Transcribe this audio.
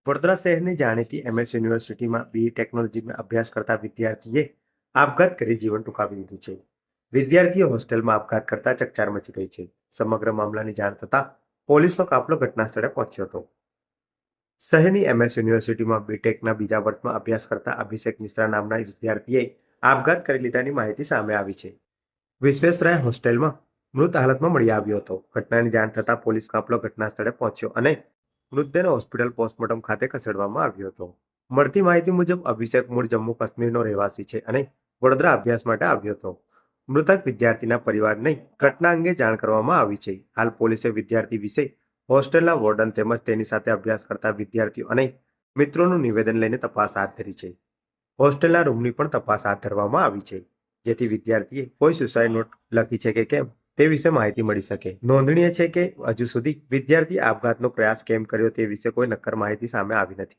વડોદરા શહેરની જાણીતી એમએસ યુનિવર્સિટીમાં બીઈ ટેકનોલોજીમાં અભ્યાસ કરતા વિદ્યાર્થીએ આપઘાત કરી જીવન ટૂંકાવી લીધું છે. વિદ્યાર્થીઓ હોસ્ટેલમાં આપઘાત કરતા ચકચાર મચી ગઈ છે. સમગ્ર મામલાની જાણ થતાં પોલીસનો કાફલો ઘટના સ્થળે પહોંચ્યો હતો. શહેરની એમએસ યુનિવર્સિટીમાં બીટેકના બીજા વર્ષમાં અભ્યાસ કરતા અભિષેક મિશ્રા નામના વિદ્યાર્થીએ આપઘાત કરી લીધાની માહિતી સામે આવી છે. વિશ્વેશ્વરાય હોસ્ટેલમાં મૃત હાલતમાં મળી આવ્યો હતો. ઘટનાની જાણ થતાં પોલીસ કાફલો ઘટના સ્થળે પહોંચ્યો અને મૃતદેહને હોસ્પિટલ પોસ્ટમોર્ટમ ખાતે ખસેડવામાં આવ્યો હતો. મળતી માહિતી મુજબ અભિષેક મૂળ જમ્મુ કાશ્મીરનો રહેવાસી છે અને વડોદરા અભ્યાસ માટે આવ્યો હતો. મૃતક વિદ્યાર્થીના પરિવારને ઘટના અંગે જાણ કરવામાં આવી છે. હાલ પોલીસે વિદ્યાર્થી વિશે હોસ્ટેલના વોર્ડન તેમજ તેની સાથે અભ્યાસ કરતા વિદ્યાર્થીઓ અને મિત્રોનું નિવેદન લઈને તપાસ હાથ ધરી છે. હોસ્ટેલના રૂમની પણ તપાસ હાથ ધરવામાં આવી છે, જેથી વિદ્યાર્થીએ કોઈ સુસાઇડ નોટ લખી છે કે કેમ તે વિશે માહિતી મળી શકે. નોંધનીય છે કે હજુ સુધી વિદ્યાર્થી આપઘાતનો પ્રયાસ કેમ કર્યો તે વિશે કોઈ નક્કર માહિતી સામે આવી નથી.